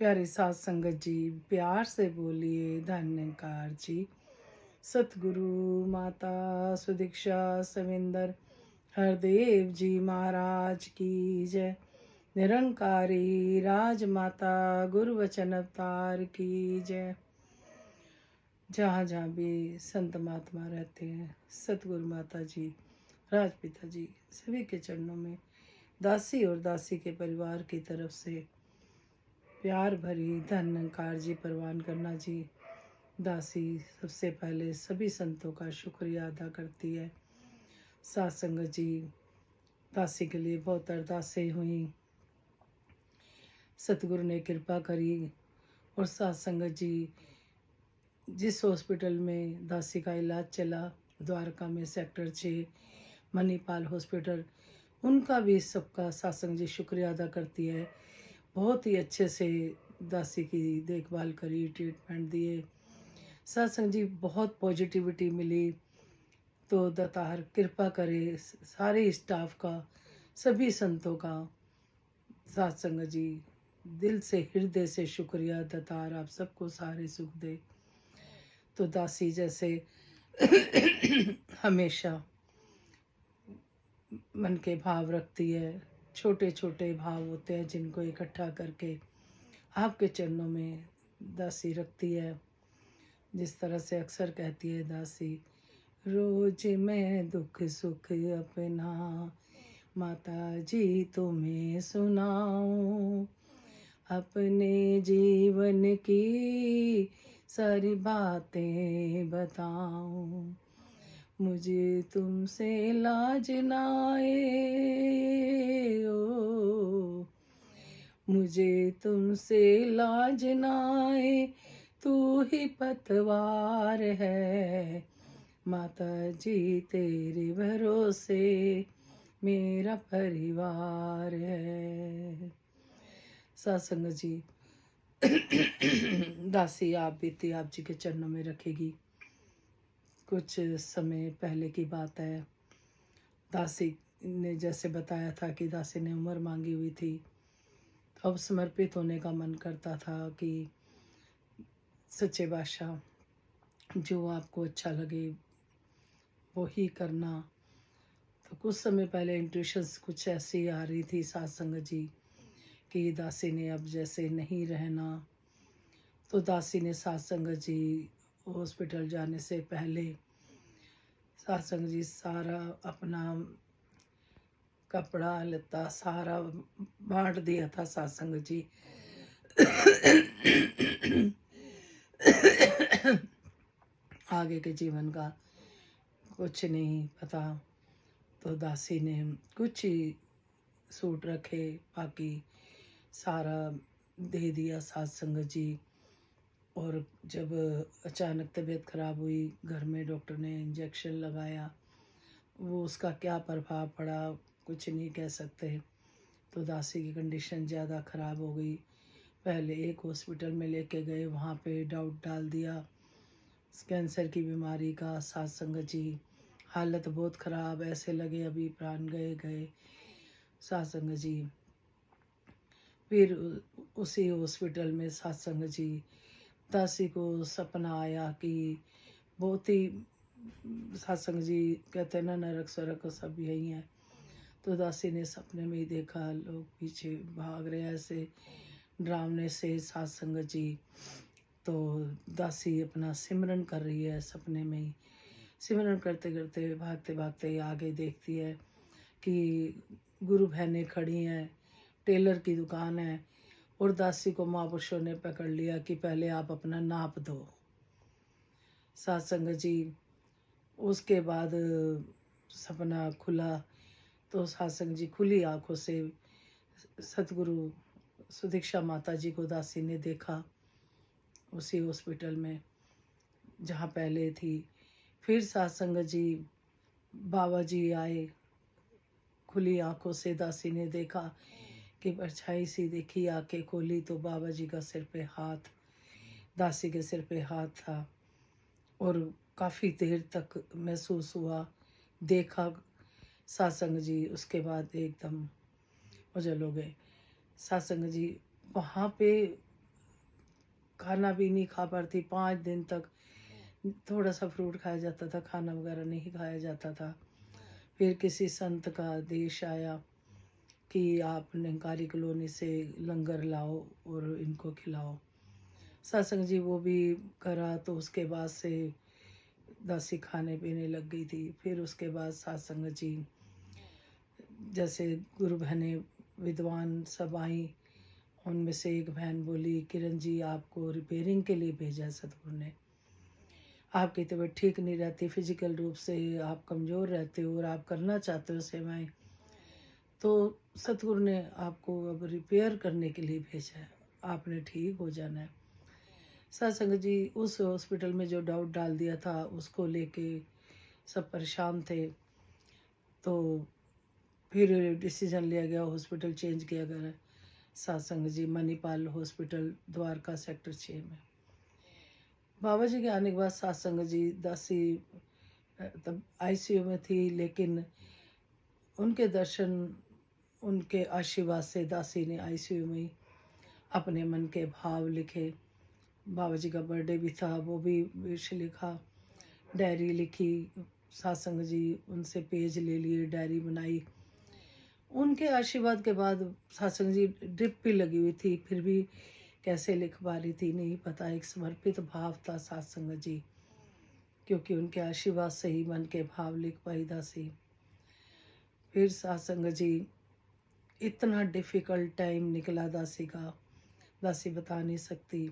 प्यारी साध संगत जी, प्यार से बोलिए धन्यकार जी। सतगुरु माता सुदीक्षा सविंदर हरदेव जी महाराज की जय। निरंकारी राजमाता गुरु वचन अवतार की जय। जहाँ जहाँ भी संत महात्मा रहते हैं, सतगुरु माता जी, राजपिता जी, सभी के चरणों में दासी और दासी के परिवार की तरफ से प्यार भरी धन्यकार जी परवान करना जी। दासी सबसे पहले सभी संतों का शुक्रिया अदा करती है। साथ संगत जी, दासी के लिए बहुत अरदासें हुई, सतगुरु ने कृपा करी। और साथ संगत जी, जिस हॉस्पिटल में दासी का इलाज चला, द्वारका में सेक्टर 6 मणिपाल हॉस्पिटल, उनका भी सबका सत्संग जी शुक्रिया अदा करती है। बहुत ही अच्छे से दासी की देखभाल करी, ट्रीटमेंट दिए। सत्संग जी बहुत पॉजिटिविटी मिली। तो दातार कृपा करे सारे स्टाफ का, सभी संतों का। सत्संग जी दिल से हृदय से शुक्रिया दातार, आप सबको सारे सुख दे। तो दासी जैसे हमेशा मन के भाव रखती है, छोटे छोटे भाव होते हैं जिनको इकट्ठा करके आपके चरणों में दासी रखती है। जिस तरह से अक्सर कहती है दासी, रोज मैं दुख सुख अपना माता जी तुम्हें सुनाऊं, अपने जीवन की सारी बातें बताऊं, मुझे तुमसे लाज ना आए ओ, मुझे तुमसे लाज ना आए, तू ही पतवार है माता जी, तेरे भरोसे मेरा परिवार है। सत्संग जी, दासी आप बीती आप जी के चरणों में रखेगी। कुछ समय पहले की बात है, दासी ने जैसे बताया था कि दासी ने उम्र मांगी हुई थी, तो अब समर्पित होने का मन करता था कि सच्चे बादशाह जो आपको अच्छा लगे वो ही करना। तो कुछ समय पहले इंट्यूशंस कुछ ऐसी आ रही थी सत्संग जी कि दासी ने अब जैसे नहीं रहना। तो दासी ने सत्संग जी हॉस्पिटल जाने से पहले सत्संग जी सारा अपना कपड़ा लत्ता सारा बांट दिया था सत्संग जी। आगे के जीवन का कुछ नहीं पता, तो दासी ने कुछ ही सूट रखे, बाकी सारा दे दिया सत्संग जी। और जब अचानक तबीयत खराब हुई, घर में डॉक्टर ने इंजेक्शन लगाया, वो उसका क्या प्रभाव पड़ा कुछ नहीं कह सकते। तो दासी की कंडीशन ज़्यादा ख़राब हो गई। पहले एक हॉस्पिटल में लेके गए, वहाँ पे डाउट डाल दिया कैंसर की बीमारी का। सत्संग जी हालत बहुत ख़राब, ऐसे लगे अभी प्राण गए गए। सत्संग जी फिर उसी हॉस्पिटल में सत्संग जी, दासी को सपना आया कि बहुत ही, सत्संग जी कहते हैं ना नरक स्वर्ग सब यही है। तो दासी ने सपने में ही देखा लोग पीछे भाग रहे हैं ऐसे डरावने से सत्संग जी। तो दासी अपना सिमरन कर रही है सपने में ही। सिमरन करते करते भागते भागते आगे देखती है कि गुरु बहनें खड़ी हैं, टेलर की दुकान है, और दासी को महापुरुषों ने पकड़ लिया कि पहले आप अपना नाप दो। सत्संग जी उसके बाद सपना खुला, तो सत्संग जी खुली आंखों से सतगुरु सुदीक्षा माता जी को दासी ने देखा उसी हॉस्पिटल में जहाँ पहले थी। फिर सत्संग जी बाबा जी आए, खुली आंखों से दासी ने देखा कि परछाई सी देखी, आंखें खोली तो बाबा जी का सिर पे हाथ, दासी के सिर पे हाथ था। और काफ़ी देर तक महसूस हुआ, देखा सत्संग जी, उसके बाद एकदम ओझल हो गए। सत्संग जी वहाँ पे खाना भी नहीं खा पाती 5 दिन तक। थोड़ा सा फ्रूट खाया जाता था, खाना वगैरह नहीं खाया जाता था। फिर किसी संत का आदेश आया कि आप निरंकारी कॉलोनी से लंगर लाओ और इनको खिलाओ। सत्संग जी वो भी करा, तो उसके बाद से दासी खाने पीने लग गई थी। फिर उसके बाद सत्संग जी जैसे गुरु बहनें विद्वान सब आई, उनमें से एक बहन बोली, किरण जी आपको रिपेयरिंग के लिए भेजा है सतगुरु ने, आपकी तबीयत ठीक नहीं रहती, फिजिकल रूप से आप कमज़ोर रहते हो और आप करना चाहते हो सेवाएं, तो सतगुरु ने आपको अब रिपेयर करने के लिए भेजा है, आपने ठीक हो जाना है। सत्संग जी उस हॉस्पिटल में जो डाउट डाल दिया था उसको लेके सब परेशान थे। तो फिर डिसीजन लिया गया, हॉस्पिटल चेंज किया गया। सत्संग जी मणिपाल हॉस्पिटल द्वारका सेक्टर 6 में। बाबा जी के आने के बाद सत्संग जी दासी तब आईसीयू में थी, लेकिन उनके दर्शन, उनके आशीर्वाद से दासी ने आईसीयू में ही अपने मन के भाव लिखे। बाबा जी का बर्थडे भी था, वो भी विश लिखा, डायरी लिखी। सत्संग जी उनसे पेज ले लिए, डायरी बनाई। उनके आशीर्वाद के बाद सत्संग जी ड्रिप भी लगी हुई थी, फिर भी कैसे लिख पा रही थी नहीं पता। एक समर्पित भाव था सत्संग जी, क्योंकि उनके आशीर्वाद से ही मन के भाव लिख पाई दासी। फिर सत्संग जी इतना डिफ़िकल्ट टाइम निकला दासी का, दासी बता नहीं सकती।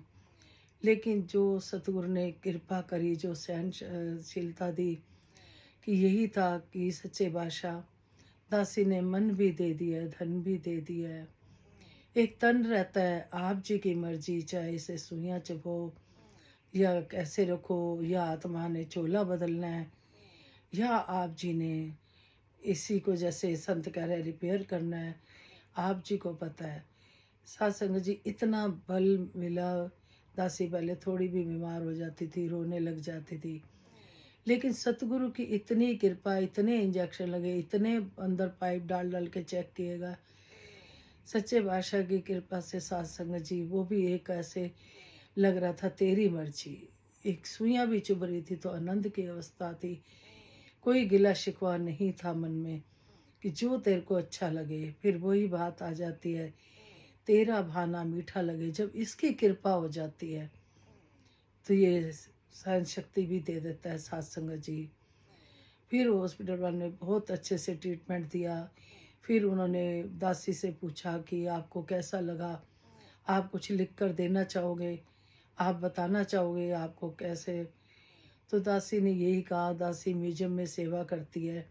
लेकिन जो सतगुरु ने कृपा करी, जो सहनशीलता दी, कि यही था कि सच्चे बादशाह दासी ने मन भी दे दिया है, धन भी दे दिया है। एक तन रहता है, आप जी की मर्जी, चाहे इसे सुइयाँ चबो या कैसे रखो, या आत्मा ने चोला बदलना है, या आप जी ने इसी को जैसे संत कह रहे रिपेयर करना है, आप जी को पता है। सत्संग जी इतना बल मिला, दासी पहले थोड़ी भी बीमार हो जाती थी, रोने लग जाती थी, लेकिन सतगुरु की इतनी कृपा, इतने इंजेक्शन लगे, इतने अंदर पाइप डाल डाल के चेक किएगा, सच्चे बादशाह की कृपा से सत्संग जी वो भी एक ऐसे लग रहा था तेरी मर्जी। एक सुइयाँ भी चुभ रही थी तो आनंद की अवस्था थी, कोई गिला शिकवा नहीं था मन में, कि जो तेरे को अच्छा लगे। फिर वही बात आ जाती है, तेरा भाना मीठा लगे। जब इसकी कृपा हो जाती है तो ये सहन शक्ति भी दे देता है सत्संग जी। फिर हॉस्पिटल वाले ने बहुत अच्छे से ट्रीटमेंट दिया। फिर उन्होंने दासी से पूछा कि आपको कैसा लगा, आप कुछ लिख कर देना चाहोगे, आप बताना चाहोगे आपको कैसे। तो दासी ने यही कहा, दासी म्यूजियम में सेवा करती है,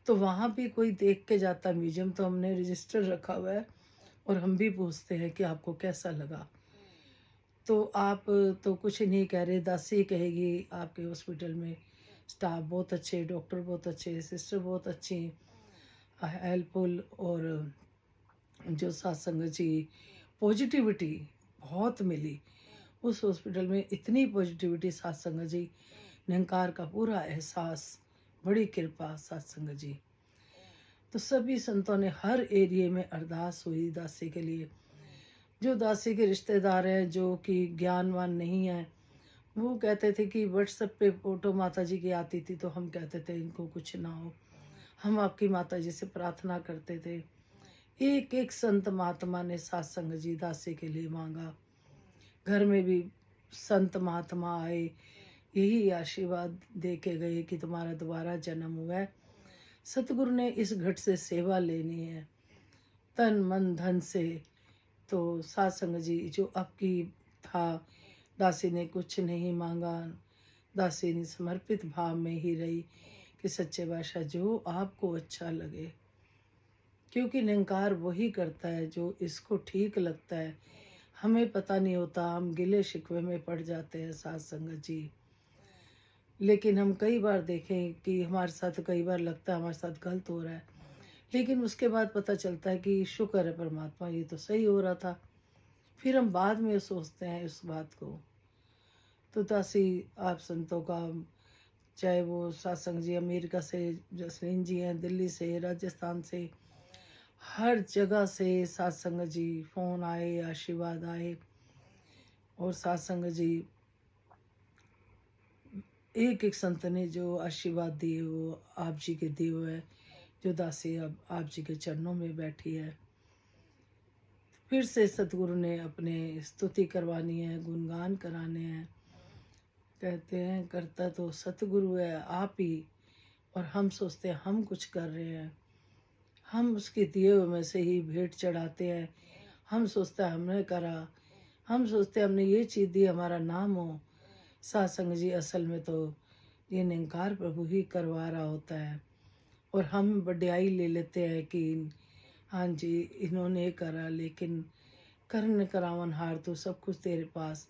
तो वहाँ भी कोई देख के जाता, म्यूजियम तो हमने रजिस्टर रखा हुआ है, और हम भी पूछते हैं कि आपको कैसा लगा। तो आप तो कुछ नहीं कह रहे, दासी कहेगी आपके हॉस्पिटल में स्टाफ बहुत अच्छे, डॉक्टर बहुत अच्छे, सिस्टर बहुत अच्छी, हेल्पफुल। और जो सत्संग जी पॉजिटिविटी बहुत मिली उस हॉस्पिटल में, इतनी पॉजिटिविटी सत्संग जी, निरंकार का पूरा एहसास, बड़ी कृपा सत्संग जी। तो सभी संतों ने हर एरिए में अरदास हुई दासी के लिए। जो दासी के रिश्तेदार हैं जो कि ज्ञानवान नहीं है, वो कहते थे कि व्हाट्सएप पे फोटो माता जी की आती थी, तो हम कहते थे इनको कुछ ना हो, हम आपकी माता जी से प्रार्थना करते थे। एक एक संत महात्मा ने सत्संग जी दासी के लिए मांगा। घर में भी संत महात्मा आए, यही आशीर्वाद दे के गए कि तुम्हारा दोबारा जन्म हुआ है, सतगुरु ने इस घट से सेवा लेनी है तन मन धन से। तो सत्संग जी जो आपकी था, दासी ने कुछ नहीं मांगा, दासी ने समर्पित भाव में ही रही कि सच्चे बादशाह जो आपको अच्छा लगे, क्योंकि निरंकार वही करता है जो इसको ठीक लगता है। हमें पता नहीं होता, हम गिले शिकवे में पड़ जाते हैं सत्संग जी। लेकिन हम कई बार देखें कि हमारे साथ कई बार लगता है हमारे साथ गलत हो रहा है, लेकिन उसके बाद पता चलता है कि शुक्र है परमात्मा, ये तो सही हो रहा था। फिर हम बाद में सोचते हैं उस बात को। तो दासी आप संतों का, चाहे वो सत्संग जी अमेरिका से जसलीन जी हैं, दिल्ली से, राजस्थान से, हर जगह से सत्संग जी फ़ोन आए, आशीर्वाद आए। और सत्संग जी एक एक संत ने जो आशीर्वाद दिए वो आप जी के दिए हुए है, जो दासी अब आप जी के चरणों में बैठी है। फिर से सतगुरु ने अपने स्तुति करवानी है, गुणगान कराने हैं। कहते हैं करता तो सतगुरु है आप ही, और हम सोचते हैं हम कुछ कर रहे हैं। हम उसके दिए हुए में से ही भेंट चढ़ाते हैं। हम सोचते हैं हमने करा, हम सोचते हैं हमने ये चीज़ दी हमारा नाम हो। सत्संग जी असल में तो ये निरंकार प्रभु ही करवा रहा होता है, और हम बड़ाई ले लेते हैं कि हाँ जी इन्होंने ये करा, लेकिन करन करावन हार तो सब कुछ तेरे पास,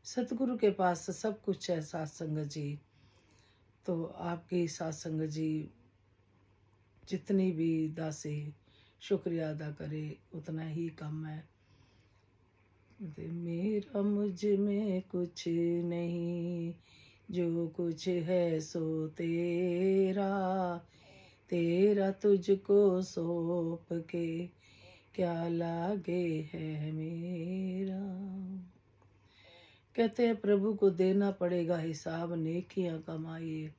सतगुरु के पास तो सब कुछ है सत्संग जी। तो आपकी सत्संग जी जितनी भी दासी शुक्रिया अदा करे उतना ही कम है। मेरा मुझ में कुछ नहीं, जो कुछ है सो तेरा, तेरा तुझको सौंप के क्या लागे है मेरा। कहते हैं प्रभु को देना पड़ेगा हिसाब, नेकियां कमाइए।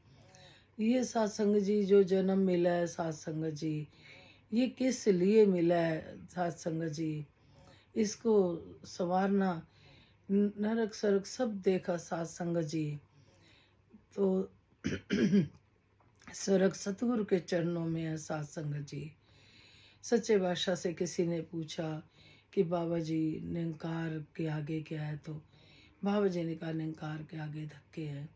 ये सत्संग जी जो जन्म मिला है सत्संग जी, ये किस लिए मिला है सत्संग जी, इसको संवारना नरक सरक सब देखा सत्संग जी। तो स्वर्ग सतगुरु के चरणों में है सत्संग जी। सच्चे बादशाह से किसी ने पूछा कि बाबा जी निरंकार के आगे क्या है, तो बाबा जी ने कहा निरंकार के आगे धक्के हैं।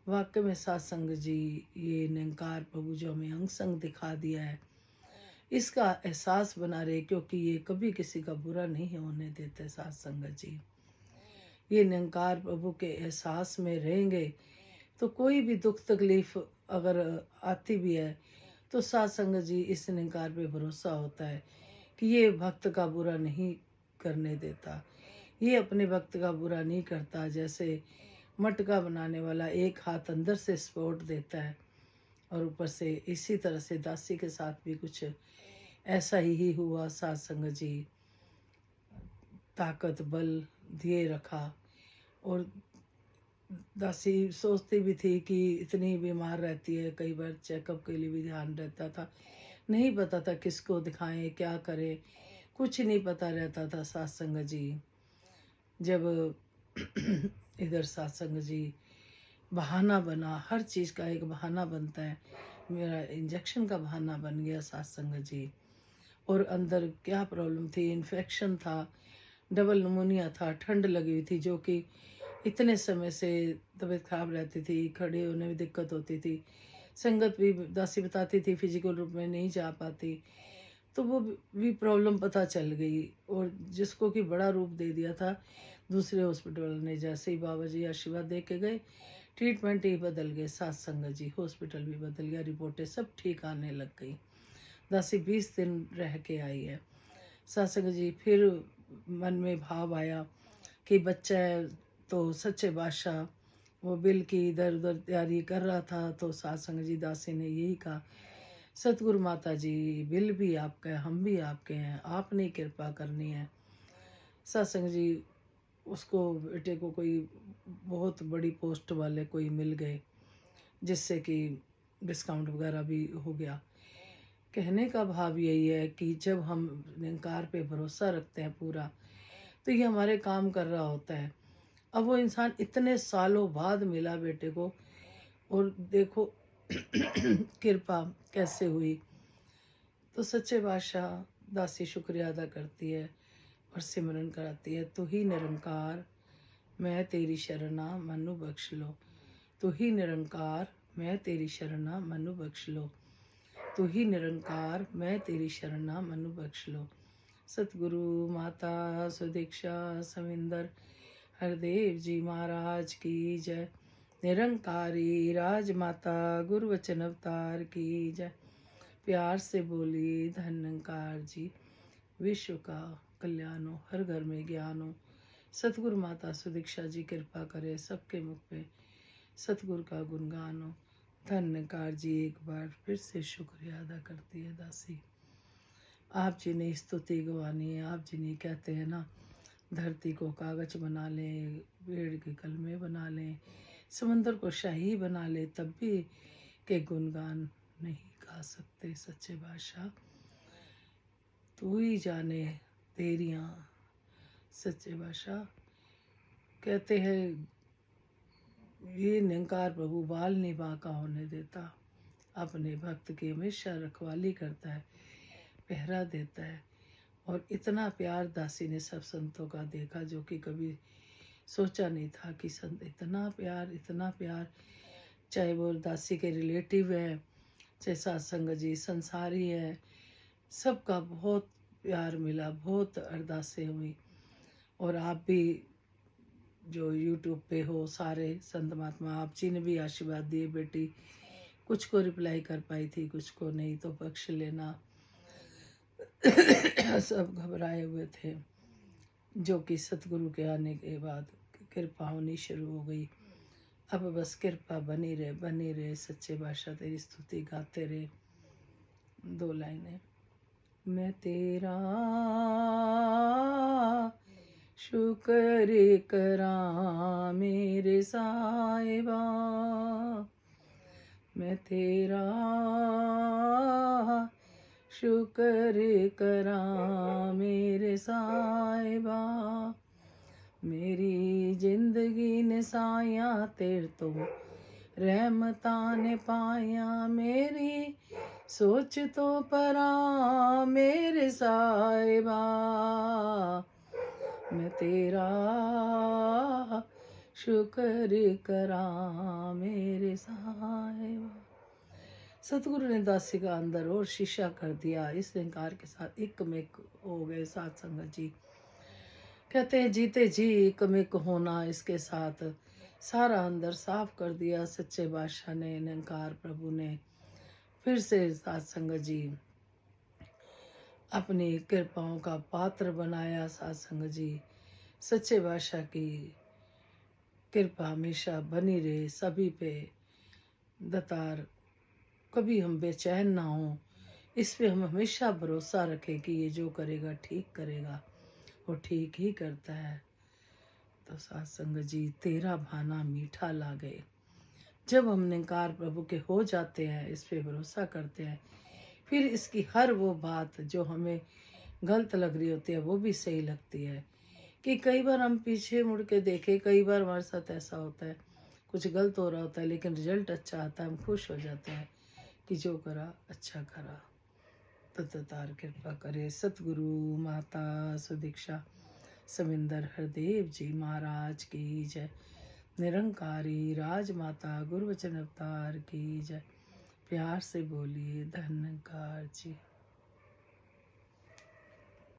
वाकई में सत्संग जी ये निरंकार प्रभु जो हमें अंग संग दिखा दिया है, इसका एहसास बना रहे, क्योंकि ये कभी किसी का बुरा नहीं होने देते सत्संग जी। ये निरंकार प्रभु के एहसास में रहेंगे तो कोई भी दुख तकलीफ अगर आती भी है तो सत्संग जी इस निरंकार पे भरोसा होता है कि ये भक्त का बुरा नहीं करने देता, ये अपने भक्त का बुरा नहीं करता। जैसे मटका बनाने वाला एक हाथ अंदर से सपोर्ट देता है, और ऊपर से इसी तरह से दासी के साथ भी कुछ ऐसा ही हुआ। सत्संग जी ताकत बल दिए रखा, और दासी सोचती भी थी कि इतनी बीमार रहती है, कई बार चेकअप के लिए भी ध्यान रहता था, नहीं पता था किसको दिखाएं क्या करें, कुछ नहीं पता रहता था। सत्संग जी जब इधर सत्संग जी बहाना बना, हर चीज़ का एक बहाना बनता है, मेरा इंजेक्शन का बहाना बन गया सत्संग जी। और अंदर क्या प्रॉब्लम थी, इन्फेक्शन था, डबल निमोनिया था, ठंड लगी हुई थी, जो कि इतने समय से तबीयत खराब रहती थी, खड़े होने में दिक्कत होती थी, संगत भी दासी बताती थी फिजिकल रूप में नहीं जा पाती, तो वो भी प्रॉब्लम पता चल गई। और जिसको कि बड़ा रूप दे दिया था दूसरे हॉस्पिटल ने, जैसे ही बाबा जी आशीर्वाद दे के गए ट्रीटमेंट ही बदल गए। सत्संग जी हॉस्पिटल भी बदल गया, रिपोर्टें सब ठीक आने लग गई। दासी 20 दिन रह के आई है। सत्संग जी फिर मन में भाव आया कि बच्चा है तो सच्चे बादशाह वो बिल की इधर उधर तैयारी कर रहा था, तो सत्संग जी दासी ने यही कहा सतगुरु माता जी बिल भी आपका है, हम भी आपके हैं, आपने कृपा करनी है। सत्संग जी उसको बेटे को कोई बहुत बड़ी पोस्ट वाले कोई मिल गए, जिससे कि डिस्काउंट वगैरह भी हो गया। कहने का भाव यही है कि जब हम निरंकार पे भरोसा रखते हैं पूरा, तो ये हमारे काम कर रहा होता है। अब वो इंसान इतने सालों बाद मिला बेटे को, और देखो कृपा कैसे हुई। तो सच्चे बादशाह दासी शुक्रिया अदा करती है और सिमरन कराती है, तू ही निरंकार मैं तेरी शरणा मनु बख्श लो, तू ही निरंकार मैं तेरी शरणा मनु बख्श लो, तू ही निरंकार मैं तेरी शरणा मनु बख्श लो। सतगुरु माता सुदीक्षा सविंदर हरदेव जी महाराज की जय। निरंकारी राजमाता गुरु वचन अवतार की जय। प्यार से बोली धन्यकार जी। विश्व का कल्याण हो, हर घर में ज्ञान हो। सतगुरु माता सुदीक्षा जी कृपा करे सबके मुख पे सतगुरु का गुणगान हो। धन्यकार जी एक बार फिर से शुक्रिया अदा करती है दासी। आप जी ने स्तुति गवानी है, आप जी ने कहते हैं ना धरती को कागज बना लें, पेड़ के कलमे बना लें, समंदर को शाही बना ले, तब भी के गुणगान नहीं गा सकते सच्चे बादशाह। तू ही जाने तेरियां सच्चे बादशाह। कहते हैं ये निरंकार प्रभु बाल नहीं बांका होने देता, अपने भक्त की हमेशा रखवाली करता है, पहरा देता है। और इतना प्यार दासी ने सब संतों का देखा जो कि कभी सोचा नहीं था कि संत इतना प्यार, चाहे वो दासी के रिलेटिव है, चाहे सत्संग जी संसारी है, सबका बहुत प्यार मिला, बहुत अरदासें हुई। और आप भी जो यूट्यूब पे हो सारे संत महात्मा, आप जी ने भी आशीर्वाद दिए बेटी। कुछ को रिप्लाई कर पाई थी, कुछ को नहीं, तो बख्श लेना। सब घबराए हुए थे, जो कि सतगुरु के आने के बाद कृपा होनी शुरू हो गई। अब बस कृपा बनी रहे सच्चे बादशाह तेरी स्तुति गाते रहे। 2 लाइनें। मैं तेरा शुक्र करा मेरे साहिबा, मैं तेरा शुक्र करा मेरे साहिबा। मेरी जिंदगी ने साया तेरे तो रहमतां ने पाया, मेरी सोच तो परा मेरे साहिबा। मैं तेरा शुक्र करा मेरे साहिबा। सतगुरु ने दासी का अंदर और शीशा कर दिया। इस निरंकार के साथ एक में हो गए साथ संगत जी। कहते हैं जीते जी एक में होना, इसके साथ सारा अंदर साफ कर दिया सच्चे बादशाह ने, निरंकार प्रभु ने। फिर से साथ संगत जी अपनी कृपाओं का पात्र बनाया। साथ संगत जी सच्चे बादशाह की कृपा हमेशा बनी रहे सभी पे। दतार कभी हम बेचैन ना हो, इस पे हम हमेशा भरोसा रखें कि ये जो करेगा ठीक करेगा, वो ठीक ही करता है। तो साथ संगत जी तेरा भाना मीठा लागे। जब हम निरंकार प्रभु के हो जाते हैं, इस पे भरोसा करते हैं, फिर इसकी हर वो बात जो हमें गलत लग रही होती है वो भी सही लगती है। कि कई बार हम पीछे मुड़ के देखें, कई बार हमारे साथ ऐसा होता है, कुछ गलत हो रहा होता है लेकिन रिजल्ट अच्छा आता है, हम खुश हो जाते हैं कि जो करा अच्छा करा। तो तार कृपा करे सतगुरु माता सुदीक्षा सविंदर हरदेव जी महाराज की जय। निरंकारी राजमाता गुरुवचन अवतार की जय। प्यार से बोलिए धन्यकार जी।